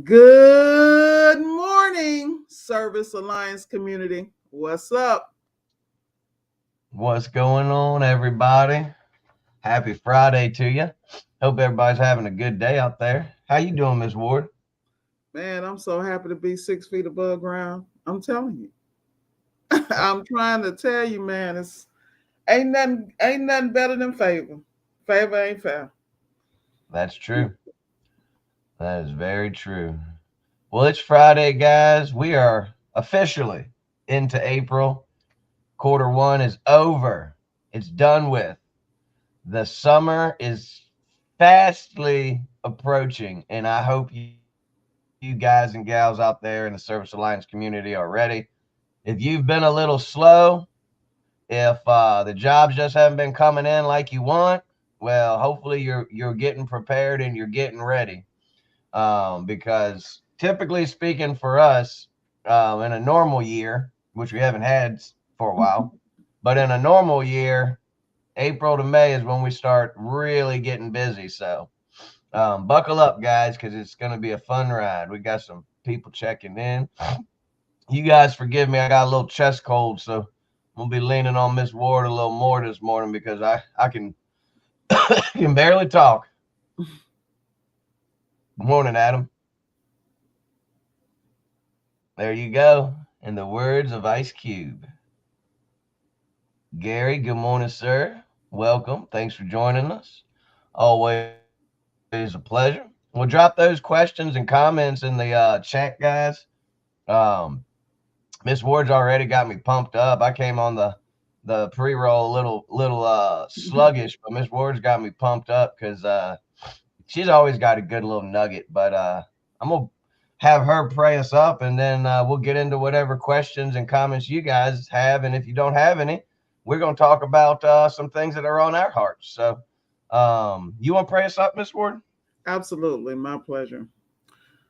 Good morning, Service Alliance community. What's up? What's going on, everybody? Happy Friday to you. Hope everybody's having a good day out there. How you doing, Miss Ward? Man, I'm so happy to be 6 feet above ground. I'm telling you. I'm trying to tell you, man, it's ain't nothing better than favor. Favor ain't fair. That's true. That is very true. Well, it's Friday, guys. We are officially into April. Quarter one is over. It's done with. The summer is fastly approaching, and I hope you guys and gals out there in the Service Alliance community are ready. If you've been a little slow, if the jobs just haven't been coming in like you want, well, hopefully you're getting prepared and you're getting ready. Because typically speaking, for us, in a normal year, which we haven't had for a while, but in a normal year, April to May is when we start really getting busy. So buckle up, guys, because it's going to be a fun ride. We got some people checking in. You guys forgive me. I got a little chest cold, so I'm gonna be leaning on Miss Ward a little more this morning because I can can barely talk. Good morning, Adam. There you go. In the words of Ice Cube. Gary, good morning, sir. Welcome. Thanks for joining us. Always a pleasure. We'll drop those questions and comments in the chat, guys. Um, Miss Ward's already got me pumped up. I came on the pre-roll a little sluggish, but Miss Ward's got me pumped up because she's always got a good little nugget. But I'm gonna have her pray us up, and then we'll get into whatever questions and comments you guys have. And if you don't have any, we're gonna talk about some things that are on our hearts. So, you want to pray us up, Miss Ward? Absolutely, my pleasure.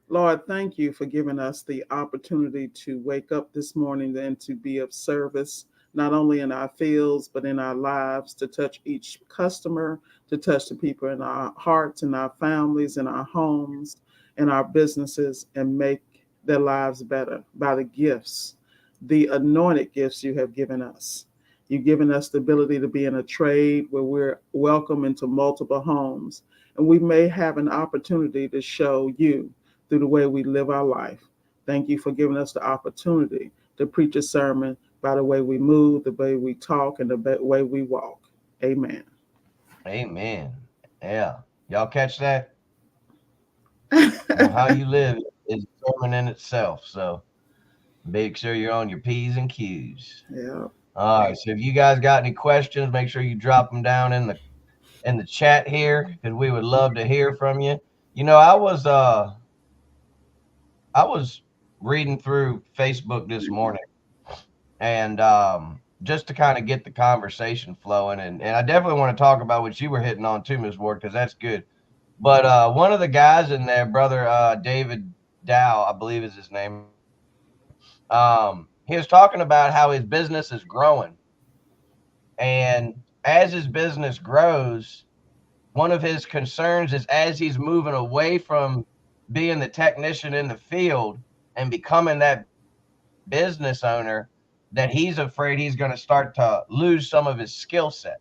Lord, thank you for giving us the opportunity to wake up this morning and to be of service, not only in our fields, but in our lives, to touch each customer, to touch the people in our hearts, in our families, in our homes, in our businesses, and make their lives better by the gifts, the anointed gifts you have given us. You've given us the ability to be in a trade where we're welcome into multiple homes, and we may have an opportunity to show you through the way we live our life. Thank you for giving us the opportunity to preach a sermon by the way we move, the way we talk, and the way we walk. Amen. Amen. Yeah, y'all catch that? How you live is a sermon in itself. So make sure you're on your P's and Q's. Yeah. All right. So if you guys got any questions, make sure you drop them down in the chat here because we would love to hear from you. You know, I was reading through Facebook this morning and just to kind of get the conversation flowing, and I definitely want to talk about what you were hitting on too, Ms. Ward, because that's good. But one of the guys in there, brother David Dow, I believe is his name, he was talking about how his business is growing, and as his business grows, one of his concerns is as he's moving away from being the technician in the field and becoming that business owner, that he's afraid he's going to start to lose some of his skill set.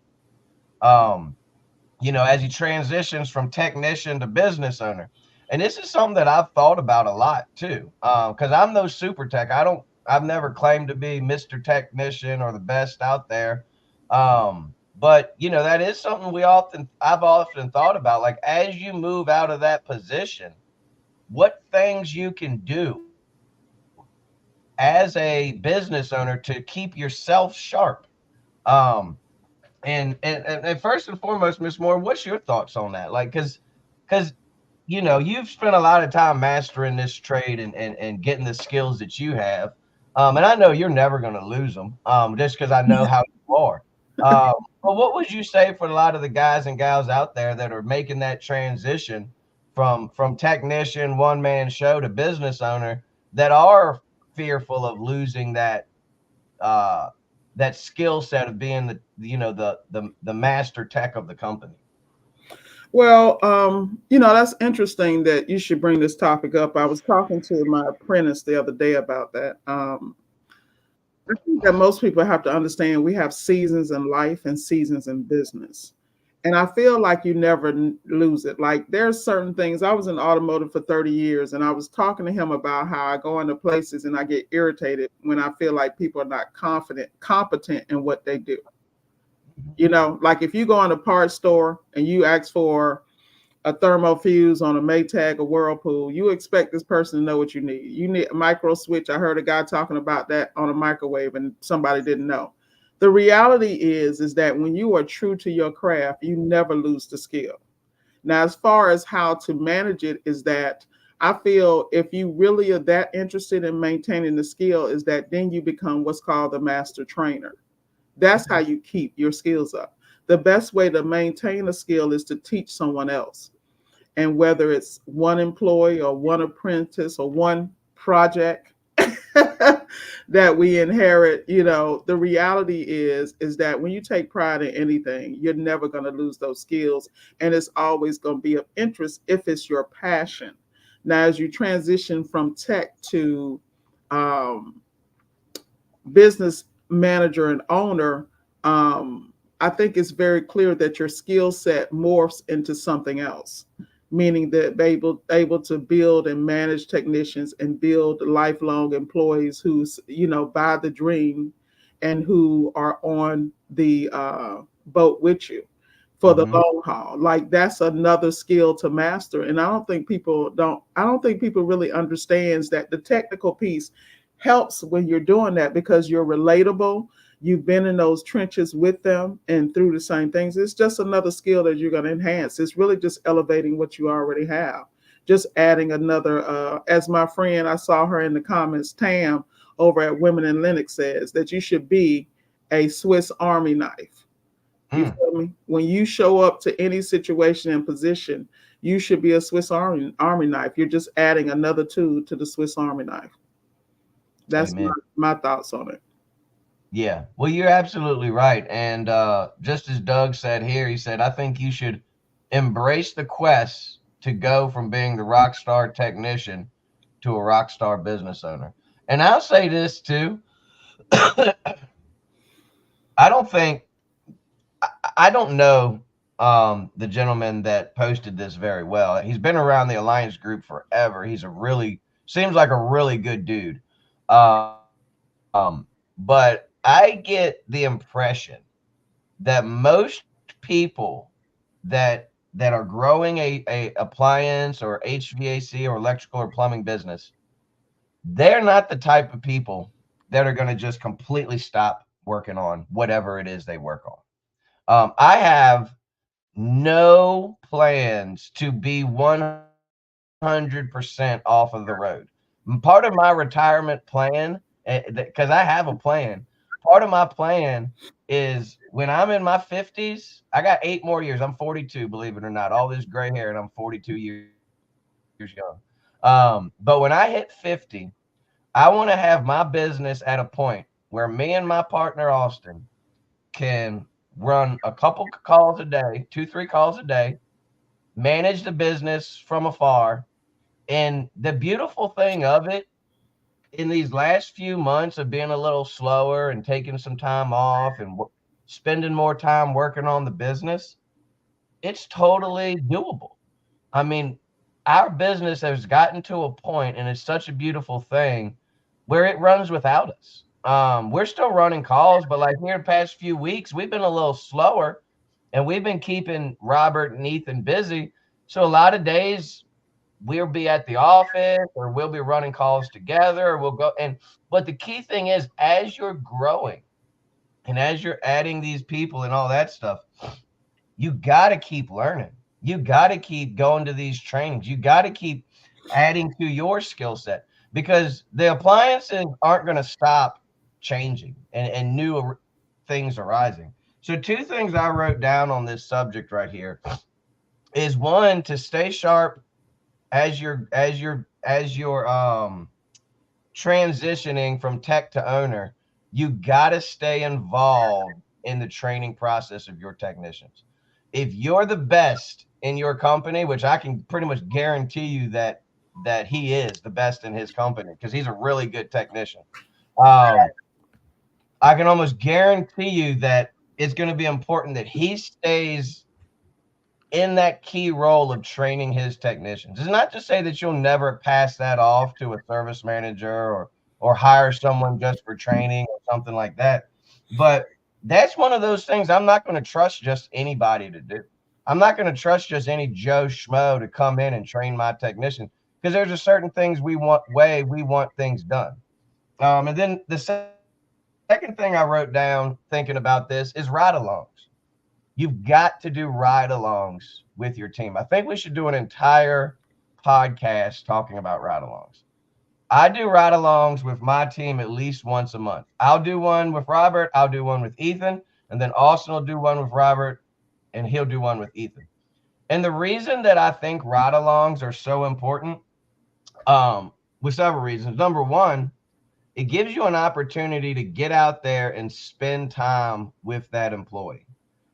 Um, as he transitions from technician to business owner. And this is something that I've thought about a lot too. Because I'm no super tech. I've never claimed to be Mr. Technician or the best out there. But that is something I've often thought about. Like as you move out of that position, what things you can do as a business owner to keep yourself sharp. Um, and first and foremost, Miss Moore, what's your thoughts on that? Like, because you've spent a lot of time mastering this trade and getting the skills that you have, and I know you're never going to lose them, just because I know how you are. But what would you say for a lot of the guys and gals out there that are making that transition from technician, one man show to business owner that are fearful of losing uh, that skill set of being the master tech of the company? Well, that's interesting that you should bring this topic up. I was talking to my apprentice the other day about that. I think that most people have to understand we have seasons in life and seasons in business. And I feel like you never lose it. Like there's certain things. I was in automotive for 30 years and I was talking to him about how I go into places and I get irritated when I feel like people are not competent in what they do. Like if you go in a parts store and you ask for a thermo fuse on a Maytag or Whirlpool, you expect this person to know what you need. You need a micro switch. I heard a guy talking about that on a microwave and somebody didn't know. The reality is that when you are true to your craft, you never lose the skill. Now, as far as how to manage it, is that I feel if you really are that interested in maintaining the skill, is that then you become what's called a master trainer. That's how you keep your skills up. The best way to maintain a skill is to teach someone else. And whether it's one employee or one apprentice or one project that we inherit, the reality is that when you take pride in anything, you're never going to lose those skills, and it's always going to be of interest if it's your passion. Now, as you transition from tech to um, business manager and owner, I think it's very clear that your skill set morphs into something else, meaning that able to build and manage technicians and build lifelong employees who's buy the dream and who are on the boat with you for the Mm-hmm. long haul. Like that's another skill to master. And I don't think people really understands that the technical piece helps when you're doing that because you're relatable. You've been in those trenches with them and through the same things. It's just another skill that you're going to enhance. It's really just elevating what you already have. Just adding another, as my friend, I saw her in the comments, Tam over at Women in Linux says that you should be a Swiss Army knife. You Mm. feel me? When you show up to any situation and position, you should be a Swiss Army knife. You're just adding another tool to the Swiss Army knife. That's Amen. my thoughts on it. Yeah. Well, you're absolutely right. And just as Doug said here, he said, I think you should embrace the quest to go from being the rock star technician to a rock star business owner. And I'll say this too. I don't think I don't know the gentleman that posted this very well. He's been around the Alliance group forever. He's a really seems like a really good dude. But I get the impression that most people that are growing a appliance or HVAC or electrical or plumbing business, they're not the type of people that are going to just completely stop working on whatever it is they work on. I have no plans to be 100% off of the road. Part of my retirement plan, because I have a plan, part of my plan is when I'm in my 50s, I got 8 more years. I'm 42, believe it or not, all this gray hair, and I'm 42 years young. But when I hit 50, I want to have my business at a point where me and my partner, Austin, can run a couple calls a day, 2, 3 calls a day, manage the business from afar. And the beautiful thing of it, in these last few months of being a little slower and taking some time off and spending more time working on the business, it's totally doable. I mean, our business has gotten to a point, and it's such a beautiful thing where it runs without us. We're still running calls, but like here the past few weeks, we've been a little slower and we've been keeping Robert and Ethan busy. So a lot of days we'll be at the office or we'll be running calls together or we'll go. And but the key thing is, as you're growing and as you're adding these people and all that stuff, you got to keep learning. You got to keep going to these trainings. You got to keep adding to your skill set because the appliances aren't going to stop changing and new things arising. So, two things I wrote down on this subject right here is one, to stay sharp as you're transitioning from tech to owner. You got to stay involved in the training process of your technicians. If you're the best in your company, which I can pretty much guarantee you that he is the best in his company because he's a really good technician. Um, I can almost guarantee you that it's going to be important that he stays in that key role of training his technicians. It's not to say that you'll never pass that off to a service manager or hire someone just for training or something like that. But that's one of those things I'm not going to trust just anybody to do. I'm not going to trust just any Joe Schmo to come in and train my technician because there's a certain things we want things done. And then the second thing I wrote down thinking about this is ride-alongs. You've got to do ride-alongs with your team. I think we should do an entire podcast talking about ride-alongs. I do ride-alongs with my team at least once a month. I'll do one with Robert. I'll do one with Ethan. And then Austin will do one with Robert. And he'll do one with Ethan. And the reason that I think ride-alongs are so important, with several reasons. Number one, it gives you an opportunity to get out there and spend time with that employee.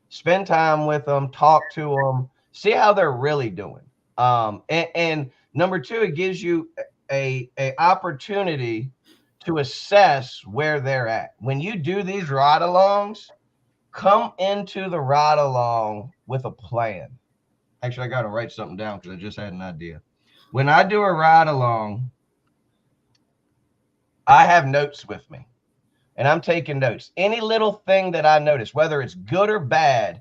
Spend time with them, talk to them, see how they're really doing. And number two, it gives you a opportunity to assess where they're at. When you do these ride-alongs, come into the ride-along with a plan. Actually, I got to write something down because I just had an idea. When I do a ride-along, I have notes with me. And I'm taking notes. Any little thing that I notice, whether it's good or bad,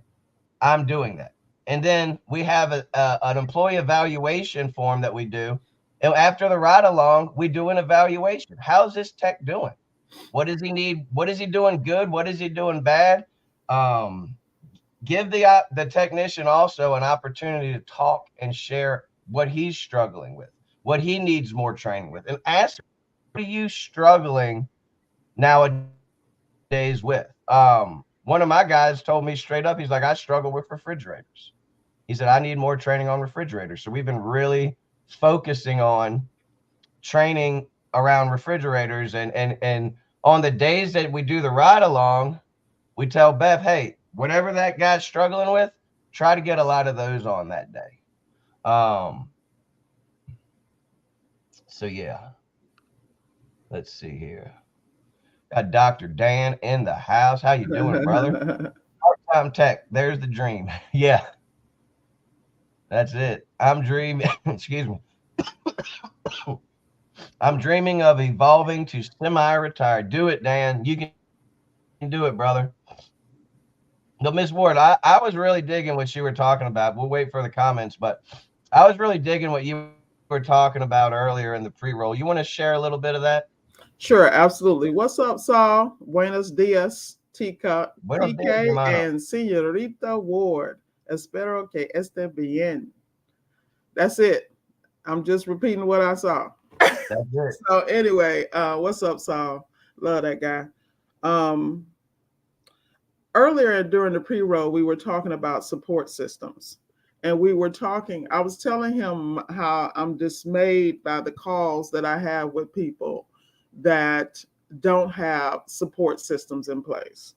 I'm doing that. And then we have an employee evaluation form that we do. And after the ride along, we do an evaluation. How's this tech doing? What does he need? What is he doing good? What is he doing bad? Give the technician also an opportunity to talk and share what he's struggling with, what he needs more training with, and ask, what are you struggling nowadays with? One of my guys told me straight up, he's like, I struggle with refrigerators. He said, I need more training on refrigerators. So we've been really focusing on training around refrigerators. And on the days that we do the ride along, we tell Bev, hey, whatever that guy's struggling with, try to get a lot of those on that day. So yeah, let's see here. Got Dr. Dan in the house. How you doing, brother? Part-time tech. There's the dream. Yeah, that's it. I'm dreaming. Excuse me. I'm dreaming of evolving to semi-retire. Do it, Dan. You can do it, brother. No, Miss Ward, I was really digging what you were talking about. We'll wait for the comments, but I was really digging what you were talking about earlier in the pre-roll. You want to share a little bit of that? Sure, absolutely. What's up, Saul? Buenos dias, Buenos dias, TK, hermano. and Señorita Ward. Espero que esté bien. That's it. I'm just repeating what I saw. That's it. So anyway, what's up, Saul? Love that guy. Earlier during the pre-roll, we were talking about support systems. And I was telling him how I'm dismayed by the calls that I have with people that don't have support systems in place.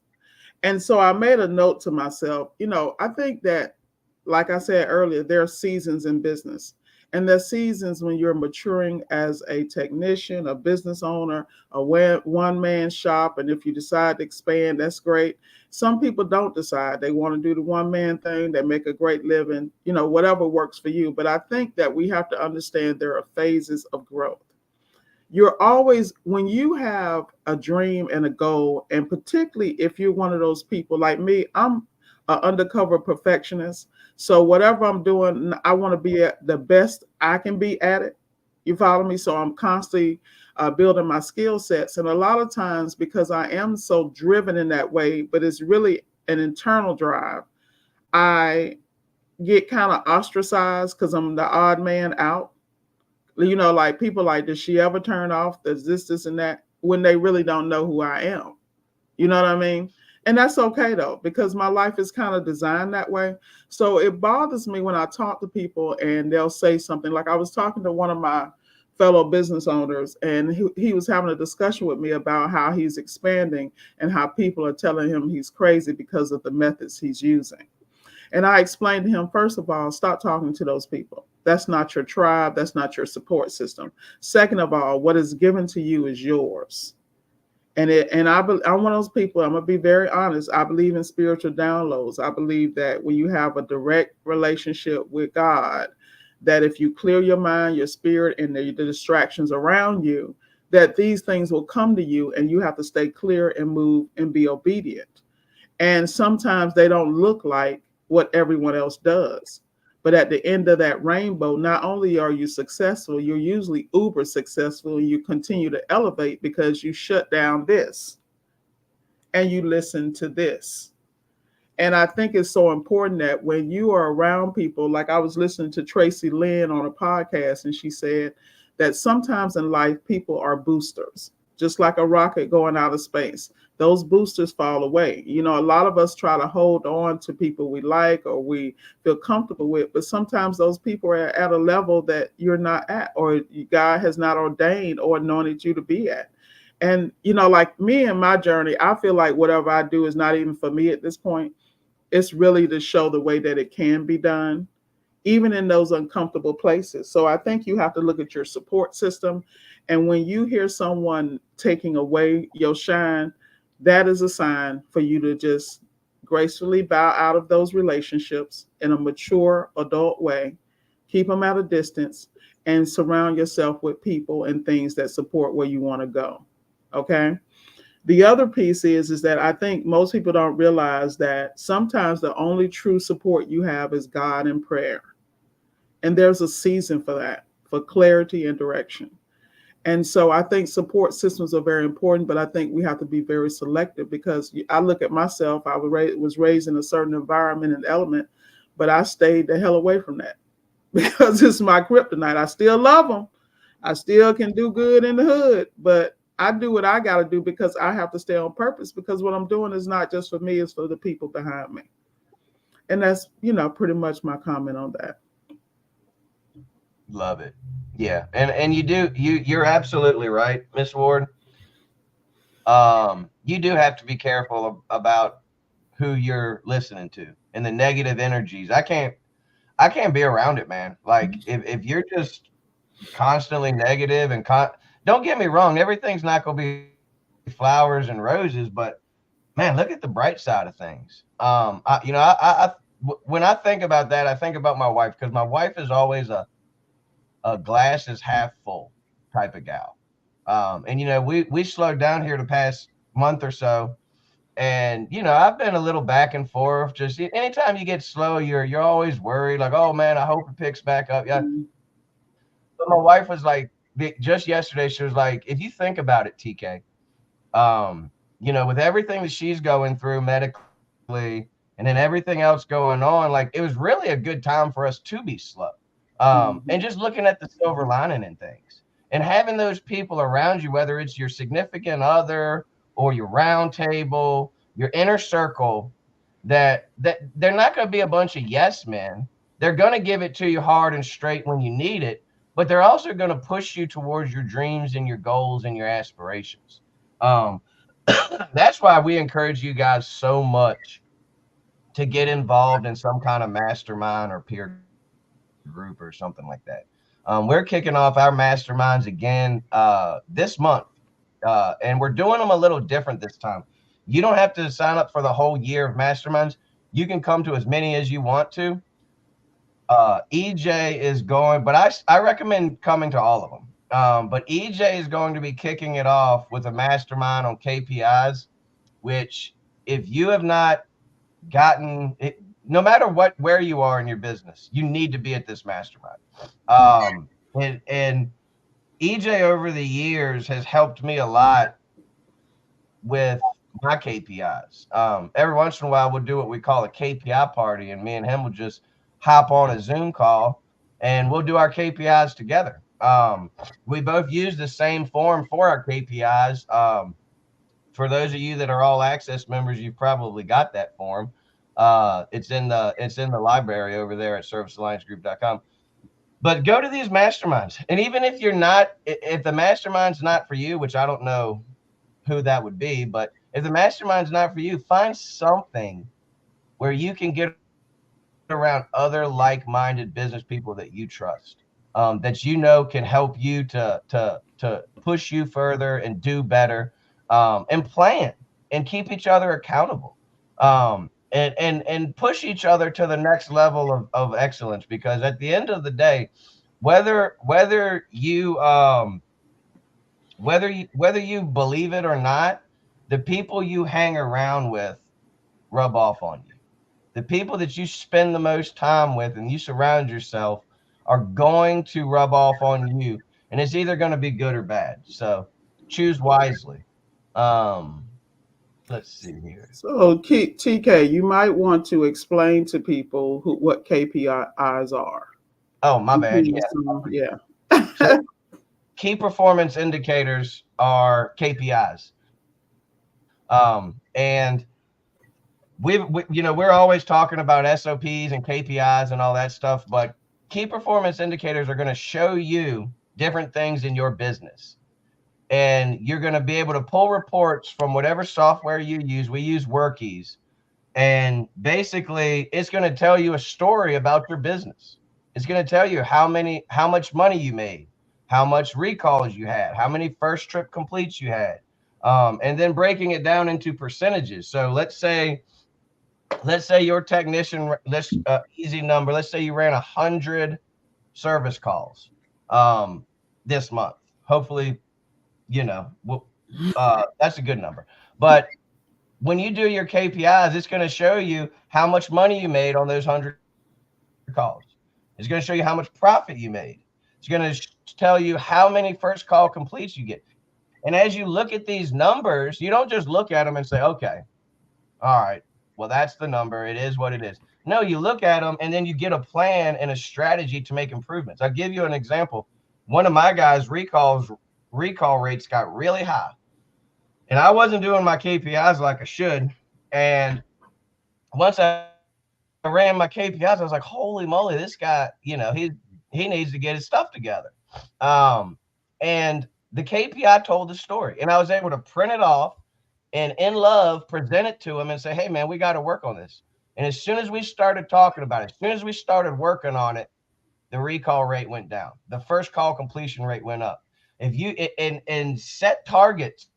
And so I made a note to myself, I think that, like I said earlier, there are seasons in business. And there's seasons when you're maturing as a technician, a business owner, a one-man shop. And if you decide to expand, that's great. Some people don't decide. They want to do the one-man thing. They make a great living, whatever works for you. But I think that we have to understand there are phases of growth. You're always, when you have a dream and a goal, and particularly if you're one of those people like me, I'm an undercover perfectionist. So whatever I'm doing, I want to be at the best I can be at it. You follow me? So I'm constantly building my skill sets. And a lot of times, because I am so driven in that way, but it's really an internal drive, I get kind of ostracized because I'm the odd man out. Like people like, does she ever turn off? Does this, and that, when they really don't know who I am. You know what I mean? And that's okay, though, because my life is kind of designed that way. So it bothers me when I talk to people and they'll say something. Like I was talking to one of my fellow business owners, and he was having a discussion with me about how he's expanding and how people are telling him he's crazy because of the methods he's using. And I explained to him, first of all, stop talking to those people. That's not your tribe. That's not your support system. Second of all, what is given to you is yours. I'm one of those people. I'm gonna be very honest. I believe in spiritual downloads. I believe that when you have a direct relationship with God, that if you clear your mind, your spirit, and the distractions around you, that these things will come to you, and you have to stay clear and move and be obedient. And sometimes they don't look like what everyone else does. But at the end of that rainbow, not only are you successful, you're usually uber successful. You continue to elevate because you shut down this and you listen to this. And I think it's so important that when you are around people, like I was listening to Tracy Lynn on a podcast, and she said that sometimes in life, people are boosters, just like a rocket going out of space. Those boosters fall away. You know, a lot of us try to hold on to people we like or we feel comfortable with, but sometimes those people are at a level that you're not at, or God has not ordained or anointed you to be at. And, you know, like me and my journey, I feel like whatever I do is not even for me at this point. It's really to show the way that it can be done, even in those uncomfortable places. So I think you have to look at your support system. And when you hear someone taking away your shine, that is a sign for you to just gracefully bow out of those relationships in a mature adult way, keep them at a distance, and surround yourself with people and things that support where you want to go. Okay. The other piece is that I think most people don't realize that sometimes the only true support you have is God and prayer. And there's a season for that, for clarity and direction. And so I think support systems are very important, but I think we have to be very selective because I look at myself, I was raised in a certain environment and element, but I stayed the hell away from that because it's my kryptonite. I still love them. I still can do good in the hood, but I do what I got to do because I have to stay on purpose because what I'm doing is not just for me, it's for the people behind me. And that's, pretty much my comment on that. Love it. Yeah. And you're absolutely right, Miss Ward. You do have to be careful about who you're listening to and the negative energies. I can't be around it, man. Like if you're just constantly negative don't get me wrong, everything's not going to be flowers and roses, but man, look at the bright side of things. When I think about that, I think about my wife because my wife is always a glass is half full type of gal. And we slowed down here the past month or so, and I've been a little back and forth. Just anytime you get slow, you're always worried, like, oh man, I hope it picks back up. Yeah, Mm-hmm. but my wife was like, just yesterday, she was like, if you think about it, TK, with everything that she's going through medically and then everything else going on, like it was really a good time for us to be slow. And Mm-hmm. just looking at the silver lining in things and having those people around you, whether it's your significant other or your round table, your inner circle, that they're not going to be a bunch of yes men. They're going to give it to you hard and straight when you need it, but they're also going to push you towards your dreams and your goals and your aspirations. Um, that's why we encourage you guys so much to get involved in some kind of mastermind or peer group or something like that. We're kicking off our masterminds again this month, and we're doing them a little different this time. You don't have to sign up for the whole year of masterminds. You can come to as many as you want to. EJ is going, but I recommend coming to all of them. But EJ is going to be kicking it off with a mastermind on KPIs, which if you have not gotten it, no matter where you are in your business, you need to be at this mastermind. And EJ over the years has helped me a lot with my KPIs. Every once in a while, we'll do what we call a KPI party, and me and him will just hop on a Zoom call and we'll do our KPIs together. We both use the same form for our KPIs. For those of you that are all access members, you've probably got that form. It's in the library over there at servicealliancegroup.com. But go to these masterminds. And even if you're not, if the mastermind's not for you, which I don't know who that would be, but if the mastermind's not for you, find something where you can get around around other like-minded business people that you trust, that you know can help you to push you further and do better, and plan and keep each other accountable, and push each other to the next level of excellence. Because at the end of the day, whether you whether you believe it or not, the people you hang around with rub off on you. The people that you spend the most time with and you surround yourself are going to rub off on you, and it's either going to be good or bad. So choose wisely. Um, let's see here. So, TK, you might want to explain to people what KPIs are. Oh, my bad. Yeah. Yeah. So key performance indicators are KPIs. And we're always talking about SOPs and KPIs and all that stuff, but key performance indicators are going to show you different things in your business. And you're going to be able to pull reports from whatever software you use. We use Workies. And basically, it's going to tell you a story about your business. It's going to tell you how much money you made, how much recalls you had, how many first trip completes you had, and then breaking it down into percentages. So let's say your technician, let's easy number. Let's say you ran 100 service calls this month. Hopefully, that's a good number. But when you do your KPIs, it's going to show you how much money you made on those 100 calls. It's going to show you how much profit you made. It's going to tell you how many first call completes you get. And as you look at these numbers, you don't just look at them and say, okay, all right, well, that's the number. It is what it is. No, you look at them and then you get a plan and a strategy to make improvements. I'll give you an example. One of my guys' recall rates got really high, and I wasn't doing my KPIs like I should. And once I ran my KPIs, I was like, holy moly, this guy, he needs to get his stuff together. And the KPI told the story, and I was able to print it off and in love present it to him and say, hey man, we got to work on this. And as soon as we started talking about it, as soon as we started working on it, the recall rate went down. The first call completion rate went up. If you and set targets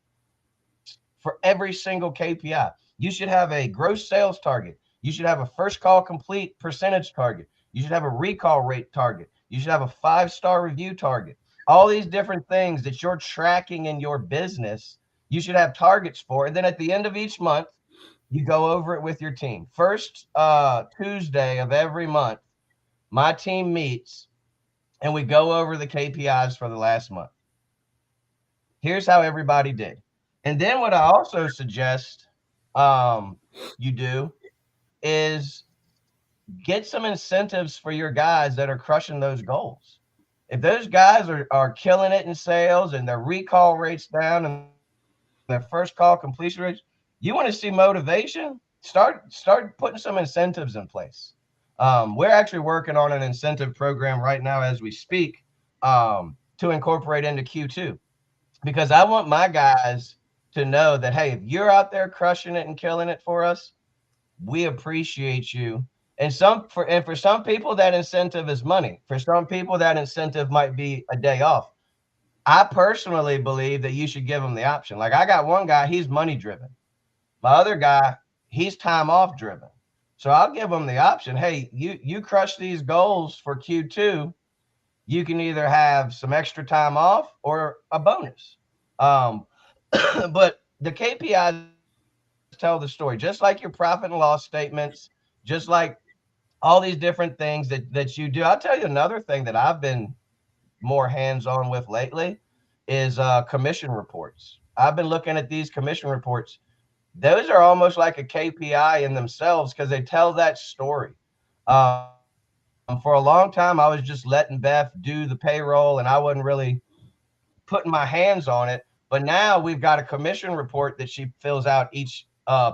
for every single KPI, you should have a gross sales target. You should have a first call complete percentage target. You should have a recall rate target. You should have a 5-star review target. All these different things that you're tracking in your business, you should have targets for. And then at the end of each month, you go over it with your team. First Tuesday of every month, my team meets and we go over the KPIs for the last month. Here's how everybody did. And then what I also suggest you do is get some incentives for your guys that are crushing those goals. If those guys are killing it in sales and their recall rates down and their first call completion rates, you want to see motivation, start putting some incentives in place. We're actually working on an incentive program right now as we speak, to incorporate into Q2, because I want my guys to know that, hey, if you're out there crushing it and killing it for us, we appreciate you. And for some people, that incentive is money. For some people, that incentive might be a day off. I personally believe that you should give them the option. Like I got one guy, he's money driven. My other guy, he's time off driven. So I'll give them the option. Hey, you crush these goals for Q2, you can either have some extra time off or a bonus. Um, but the KPIs tell the story, just like your profit and loss statements, just like all these different things that you do. I'll tell you another thing that I've been more hands-on with lately is commission reports. I've been looking at these commission reports. Those are almost like a KPI in themselves because they tell that story. For a long time, I was just letting Beth do the payroll and I wasn't really putting my hands on it. But now we've got a commission report that she fills out each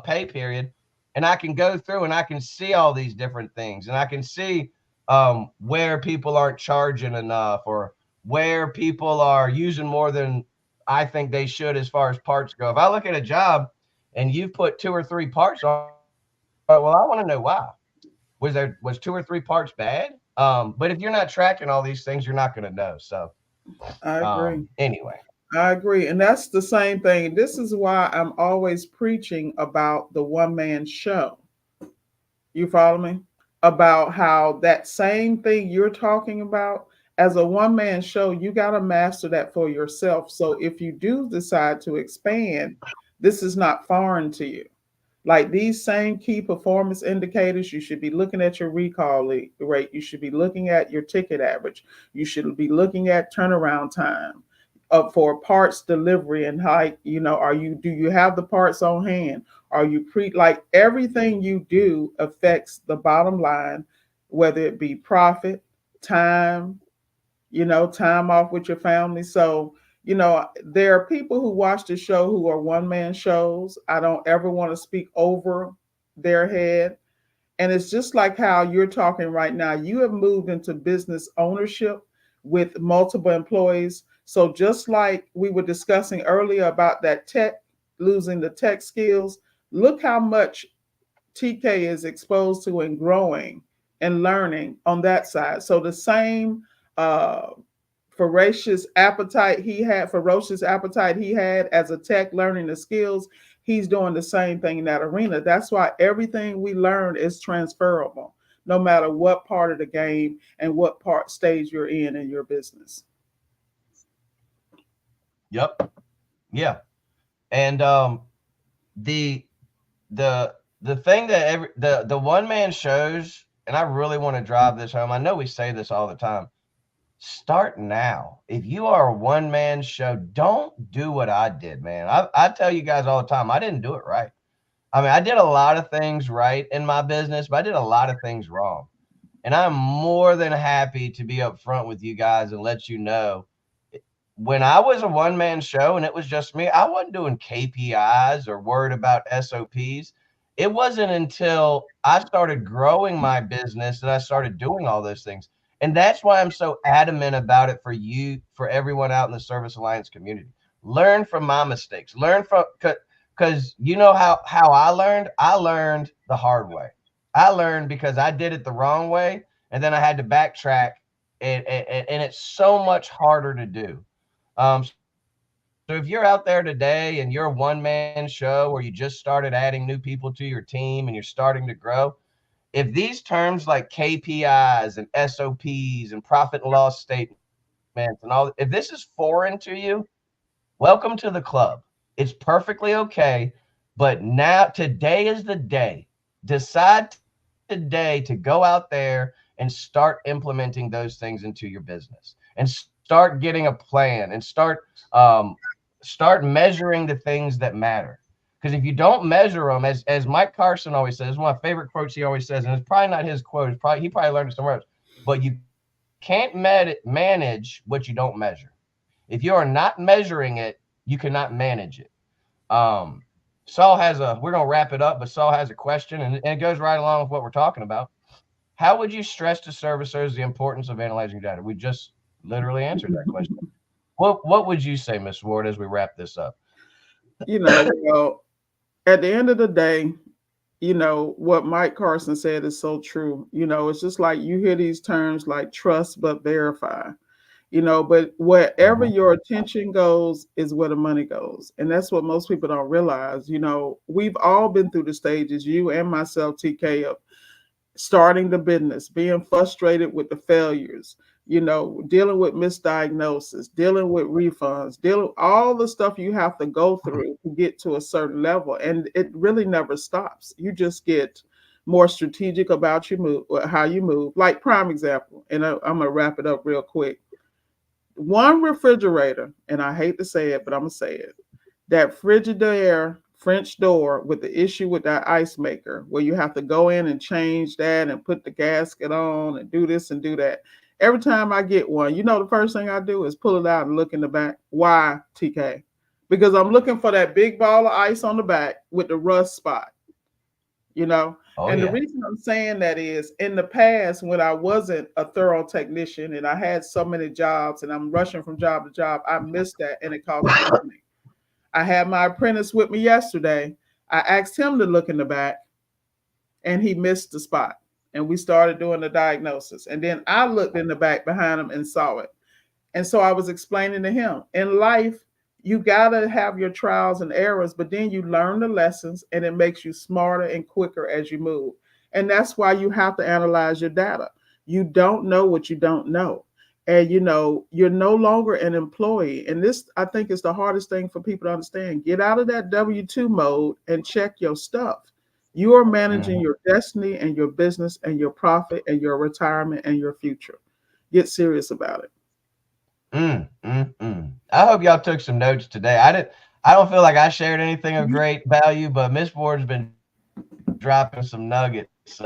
pay period. And I can go through and I can see all these different things. And I can see where people aren't charging enough or where people are using more than I think they should as far as parts go. If I look at a job and you've put 2 or 3 parts on it, well, I want to know why. was 2 or 3 parts bad? But if you're not tracking all these things, you're not going to know. So I agree. anyway. I agree. And that's the same thing. This is why I'm always preaching about the one man show. You follow me? About how that same thing you're talking about as a one man show, you got to master that for yourself. So if you do decide to expand, this is not foreign to you. Like these same key performance indicators, you should be looking at your rate. You should be looking at your ticket average. You should be looking at turnaround time for parts delivery and how, do you have the parts on hand? Are you like everything you do affects the bottom line, whether it be profit, time, time off with your family. So, there are people who watch the show who are one man shows. I don't ever want to speak over their head. And it's just like how you're talking right now. You have moved into business ownership with multiple employees. So just like we were discussing earlier about that tech, losing the tech skills, look how much TK is exposed to and growing and learning on that side. So the same uh, ferocious appetite he had as a tech learning the skills, he's doing the same thing in that arena. That's why everything we learn is transferable, no matter what part of the game and what part stage you're in your business. Yep. Yeah. And the the thing that the one man shows, and I really want to drive this home. I know we say this all the time. Start now. If you are a one man show, don't do what I did, man. I tell you guys all the time, I didn't do it right. I mean, I did a lot of things right in my business, but I did a lot of things wrong. And I'm more than happy to be upfront with you guys and let you know when I was a one man show and it was just me, I wasn't doing KPIs or worried about SOPs. It wasn't until I started growing my business that I started doing all those things. And that's why I'm so adamant about it for you, for everyone out in the Service Alliance community. Learn from my mistakes. Learn from, because you know how I learned? I learned the hard way. I learned because I did it the wrong way. And then I had to backtrack. And it's so much harder to do. So if you're out there today and you're a one man show or you just started adding new people to your team and you're starting to grow, if these terms like KPIs and SOPs and profit and loss statements and all, if this is foreign to you, welcome to the club. It's perfectly okay. But now today is the day. Decide today to go out there and start implementing those things into your business and start getting a plan and start measuring the things that matter. Because if you don't measure them, as Mike Carson always says, one of my favorite quotes he always says, and it's probably not his quote, he probably learned it somewhere else. But you can't manage what you don't measure. If you are not measuring it, you cannot manage it. Um, we're gonna wrap it up, but Saul has a question, and it goes right along with what we're talking about. How would you stress to servicers the importance of analyzing data? We just literally answered that question. What would you say, Miss Ward, as we wrap this up? Well, at the end of the day, what Mike Carson said is so true. It's just like you hear these terms like trust but verify. But wherever Mhm. your attention goes is where the money goes. And that's what most people don't realize. We've all been through the stages, you and myself, TK, of starting the business, being frustrated with the failures, dealing with misdiagnosis, dealing with refunds, dealing all the stuff you have to go through to get to a certain level. And it really never stops. You just get more strategic about how you move. Like prime example, and I'm gonna wrap it up real quick. One refrigerator, and I hate to say it, but I'm gonna say it. That Frigidaire French door with the issue with that ice maker, where you have to go in and change that and put the gasket on and do this and do that. Every time I get one, the first thing I do is pull it out and look in the back. Why, TK? Because I'm looking for that big ball of ice on the back with the rust spot you know. Oh And the yeah. reason I'm saying that is in the past, when I wasn't a thorough technician and I had so many jobs and I'm rushing from job to job, I missed that and it cost me money. I had my apprentice with me yesterday. I asked him to look in the back and he missed the spot. And we started doing the diagnosis. And then I looked in the back behind him and saw it. And so I was explaining to him, in life, you got to have your trials and errors, but then you learn the lessons and it makes you smarter and quicker as you move. And that's why you have to analyze your data. You don't know what you don't know. And you're no longer an employee. And this, I think, is the hardest thing for people to understand. Get out of that W-2 mode and check your stuff. You are managing Mhm. your destiny and your business and your profit and your retirement and your future. Get serious about it. I hope y'all took some notes today. I don't feel like I shared anything of great value, but Miss Ward's been dropping some nuggets.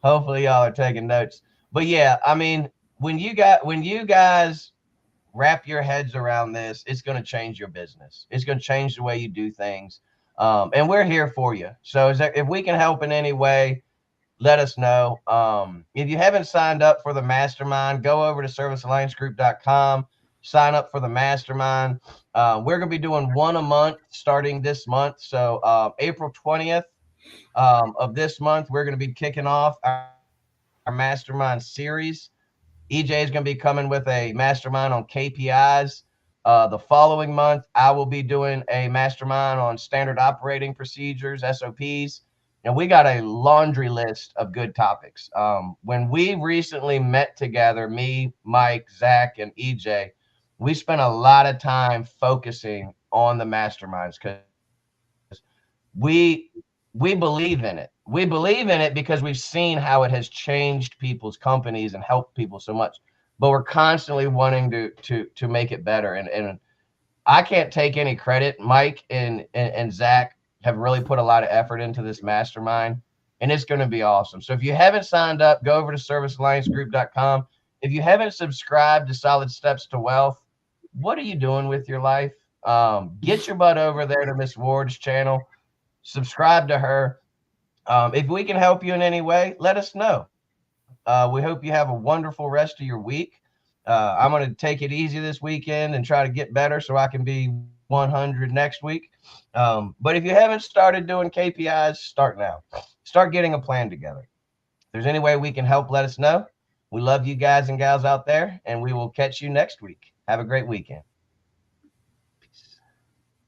Hopefully y'all are taking notes. But yeah, I mean, when you guys wrap your heads around this, it's going to change your business. It's going to change the way you do things. And we're here for you. So if we can help in any way, let us know. If you haven't signed up for the mastermind, go over to servicealliancegroup.com, sign up for the mastermind. We're going to be doing one a month starting this month. So April 20th of this month, we're going to be kicking off our mastermind series. EJ is going to be coming with a mastermind on KPIs. The following month, I will be doing a mastermind on standard operating procedures, SOPs. And we got a laundry list of good topics. When we recently met together, me, Mike, Zach, and EJ, we spent a lot of time focusing on the masterminds because we we believe in it. We believe in it because we've seen how it has changed people's companies and helped people so much. But we're constantly wanting to make it better. And I can't take any credit. Mike and Zach have really put a lot of effort into this mastermind, and it's going to be awesome. So if you haven't signed up, go over to servicealliancegroup.com. If you haven't subscribed to Solid Steps to Wealth, what are you doing with your life? Get your butt over there to Miss Ward's channel, subscribe to her. If we can help you in any way, let us know. We hope you have a wonderful rest of your week. I'm going to take it easy this weekend and try to get better so I can be 100 next week. But if you haven't started doing KPIs, start now. Start getting a plan together. If there's any way we can help, let us know. We love you guys and gals out there, and we will catch you next week. Have a great weekend.